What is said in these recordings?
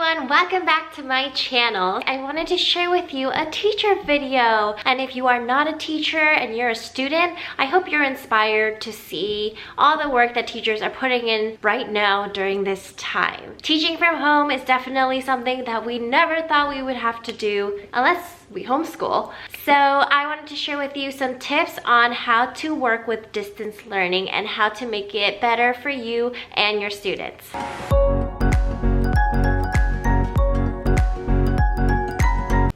everyone, welcome back to my channel. I wanted to share with you a teacher video, and if you are not a teacher and you're a student, I hope you're inspired to see all the work that teachers are putting in right now during this time. Teaching from home is definitely something that we never thought we would have to do unless we homeschool. So I wanted to share with you some tips on how to work with distance learning and how to make it better for you and your students.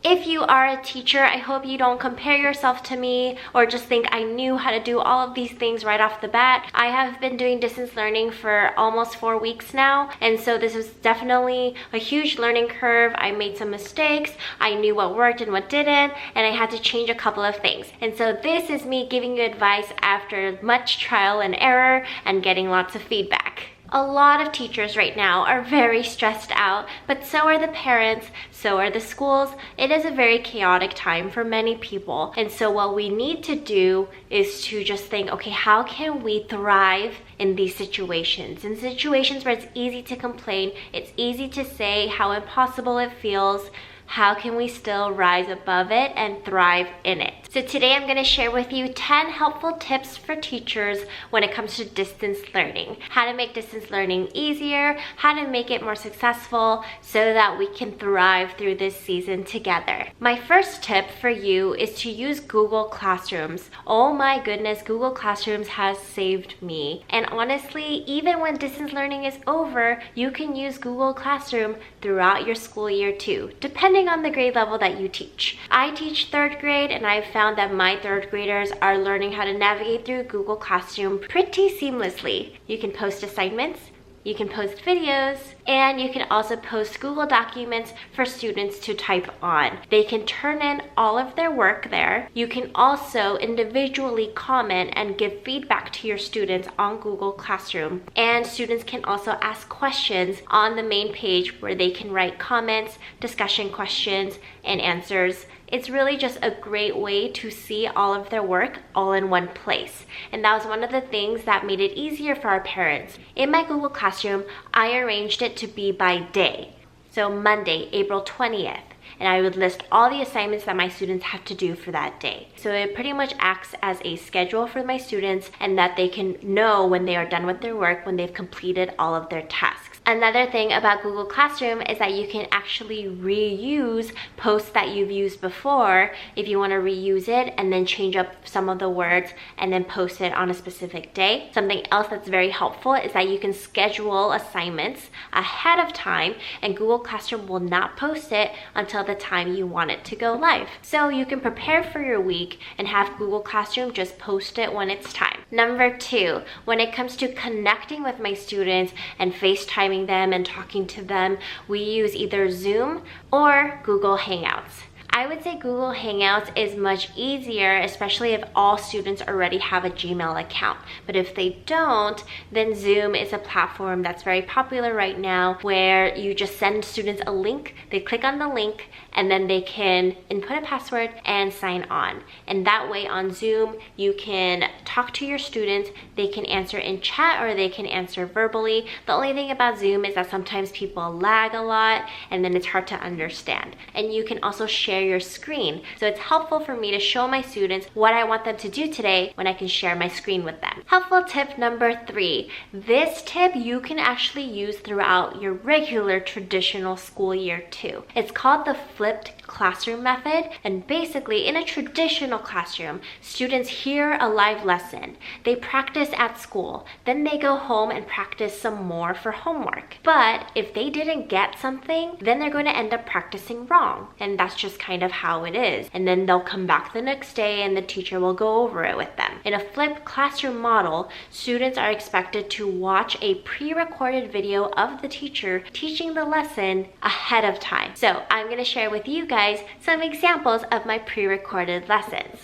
If you are a teacher, I hope you don't compare yourself to me or just think I knew how to do all of these things right off the bat. I have been doing distance learning for almost 4 weeks now, and so this is definitely a huge learning curve. I made some mistakes, I knew what worked and what didn't, and I had to change a couple of things. And so this is me giving you advice after much trial and error and getting lots of feedback. A lot of teachers right now are very stressed out, but so are the parents, so are the schools. It is a very chaotic time for many people. And so what we need to do is to just think, okay, how can we thrive in these situations? In situations where it's easy to complain, it's easy to say how impossible it feels, how can we still rise above it and thrive in it? So today I'm going to share with you 10 helpful tips for teachers when it comes to distance learning. How to make distance learning easier, how to make it more successful so that we can thrive through this season together. My first tip for you is to use Google Classrooms. Oh my goodness, Google Classrooms has saved me. And honestly, even when distance learning is over, you can use Google Classroom throughout your school year too, depending on the grade level that you teach. I teach 3rd grade, and I've found that my 3rd graders are learning how to navigate through Google Classroom pretty seamlessly. You can post assignments, you can post videos, and you can also post Google documents for students to type on. They can turn in all of their work there. You can also individually comment and give feedback to your students on Google Classroom. And students can also ask questions on the main page where they can write comments, discussion questions, and answers. It's really just a great way to see all of their work all in one place. And that was one of the things that made it easier for our parents. In my Google Classroom, I arranged it to be by day. So Monday, April 20th. And I would list all the assignments that my students have to do for that day. So it pretty much acts as a schedule for my students, and that they can know when they are done with their work, when they've completed all of their tasks. Another thing about Google Classroom is that you can actually reuse posts that you've used before if you want to reuse it and then change up some of the words and then post it on a specific day. Something else that's very helpful is that you can schedule assignments ahead of time, and Google Classroom will not post it until the time you want it to go live. So you can prepare for your week and have Google Classroom just post it when it's time. Number 2, when it comes to connecting with my students and FaceTime them and talking to them, we use either Zoom or Google Hangouts. I would say Google Hangouts is much easier, especially if all students already have a Gmail account. But if they don't, then Zoom is a platform that's very popular right now, where you just send students a link, they click on the link, and then they can input a password and sign on. And that way on Zoom, you can talk to your students, they can answer in chat or they can answer verbally. The only thing about Zoom is that sometimes people lag a lot and then it's hard to understand. And you can also share your screen. So it's helpful for me to show my students what I want them to do today when I can share my screen with them. Helpful tip number 3. This tip you can actually use throughout your regular traditional school year too. It's called the flipped classroom method, and basically in a traditional classroom, students hear a live lesson, they practice at school, then they go home and practice some more for homework. But if they didn't get something, then they're going to end up practicing wrong, and that's just kind of how it is. And then they'll come back the next day and the teacher will go over it with them. In a flipped classroom model, students are expected to watch a pre-recorded video of the teacher teaching the lesson ahead of time. So I'm going to share with you guys some examples of my pre-recorded lessons.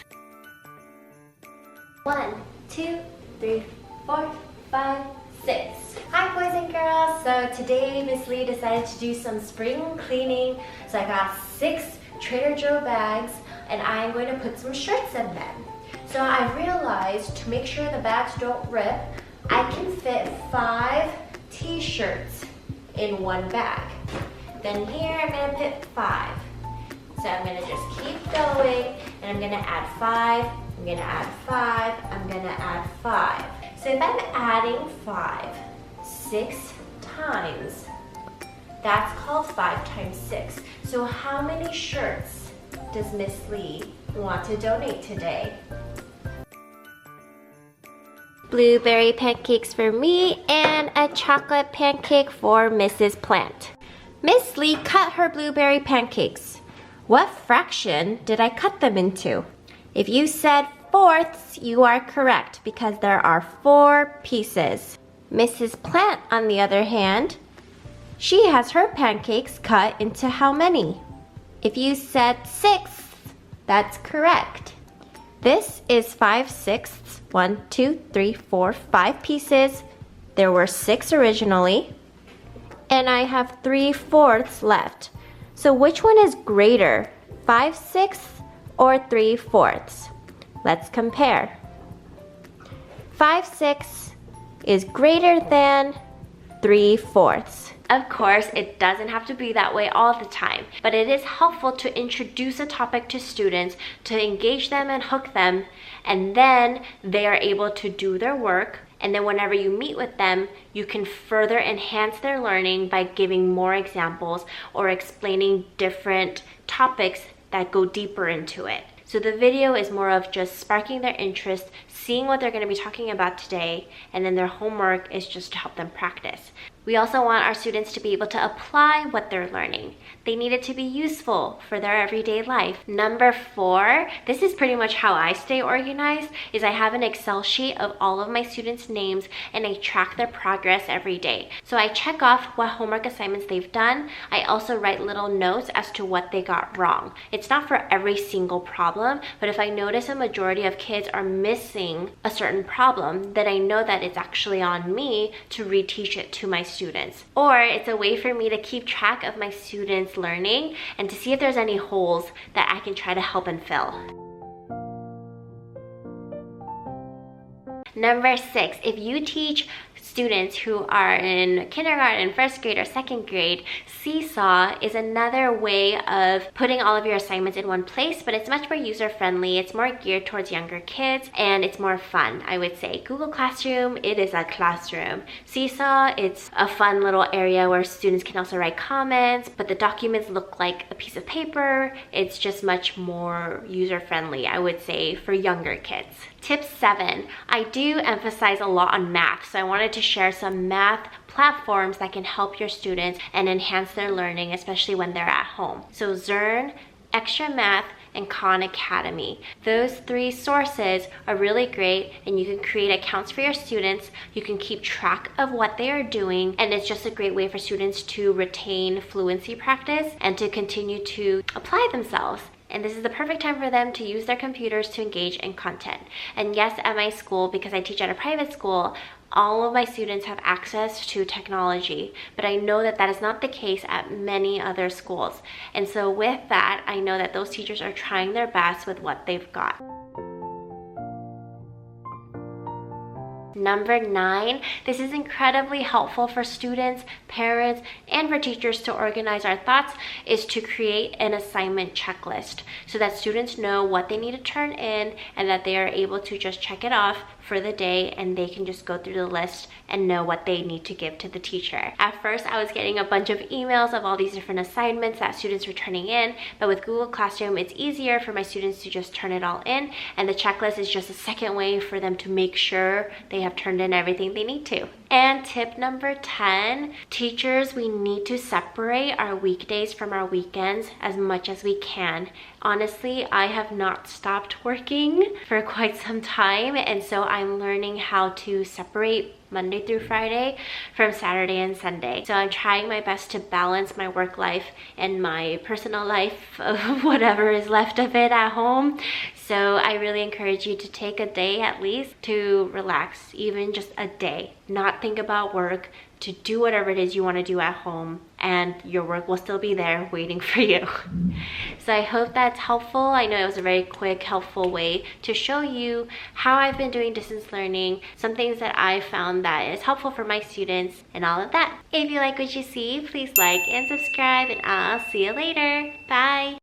1, 2, 3, 4, 5, 6. Hi boys and girls! So today Miss Lee decided to do some spring cleaning. So I got 6 Trader Joe bags and I'm going to put some shirts in them. So I realized to make sure the bags don't rip, I can fit 5 t-shirts in one bag. Then here I'm gonna put 5. So I'm gonna just keep going, and I'm gonna add 5, I'm gonna add 5, I'm gonna add 5. So if I'm adding 5 6 times, that's called 5 times 6. So how many shirts does Miss Lee want to donate today? Blueberry pancakes for me and a chocolate pancake for Mrs. Plant. Miss Lee cut her blueberry pancakes. What fraction did I cut them into? If you said fourths, you are correct because there are 4 pieces. Mrs. Plant, on the other hand, she has her pancakes cut into how many? If you said sixths, that's correct. This is 5/6. 1, 2, 3, 4, 5 pieces. There were 6 originally. And I have 3/4 left. So which one is greater, 5/6 or 3/4? Let's compare. 5/6 is greater than 3/4. Of course, it doesn't have to be that way all the time, but it is helpful to introduce a topic to students, to engage them and hook them, and then they are able to do their work. And then whenever you meet with them, you can further enhance their learning by giving more examples or explaining different topics that go deeper into it. So the video is more of just sparking their interest, seeing what they're going to be talking about today, and then their homework is just to help them practice. We also want our students to be able to apply what they're learning. They need it to be useful for their everyday life. Number 4, this is pretty much how I stay organized, is I have an Excel sheet of all of my students' names and I track their progress every day. So I check off what homework assignments they've done. I also write little notes as to what they got wrong. It's not for every single problem, but if I notice a majority of kids are missing a certain problem, then I know that it's actually on me to reteach it to my students. Or it's a way for me to keep track of my students' learning and to see if there's any holes that I can try to help and fill. Number 6, if you teach students who are in kindergarten, 1st grade, or 2nd grade, Seesaw is another way of putting all of your assignments in one place, but it's much more user-friendly. It's more geared towards younger kids, and it's more fun, I would say. Google Classroom, it is a classroom. Seesaw, it's a fun little area where students can also write comments, but the documents look like a piece of paper. It's just much more user-friendly, I would say, for younger kids. Tip 7, I do emphasize a lot on math, so I wanted to share some math platforms that can help your students and enhance their learning, especially when they're at home. So Zern, Extra Math, and Khan Academy. Those 3 sources are really great, and you can create accounts for your students. You can keep track of what they are doing, and it's just a great way for students to retain fluency practice and to continue to apply themselves. And this is the perfect time for them to use their computers to engage in content. And yes, at my school, because I teach at a private school, all of my students have access to technology, but I know that that is not the case at many other schools. And so with that, I know that those teachers are trying their best with what they've got. Number 9, this is incredibly helpful for students, parents, and for teachers to organize our thoughts, is to create an assignment checklist so that students know what they need to turn in and that they are able to just check it off for the day, and they can just go through the list and know what they need to give to the teacher. At first, I was getting a bunch of emails of all these different assignments that students were turning in, but with Google Classroom, it's easier for my students to just turn it all in, and the checklist is just a second way for them to make sure they have turned in everything they need to. And tip number 10, teachers, we need to separate our weekdays from our weekends as much as we can. Honestly, I have not stopped working for quite some time, and so I'm learning how to separate Monday through Friday from Saturday and Sunday. So I'm trying my best to balance my work life and my personal life, of whatever is left of it at home. So I really encourage you to take a day at least to relax, even just a day. Not think about work, to do whatever it is you want to do at home and your work will still be there waiting for you. So I hope that's helpful. I know it was a very quick, helpful way to show you how I've been doing distance learning, some things that I found that is helpful for my students, and all of that. If you like what you see, please like and subscribe, and I'll see you later. Bye!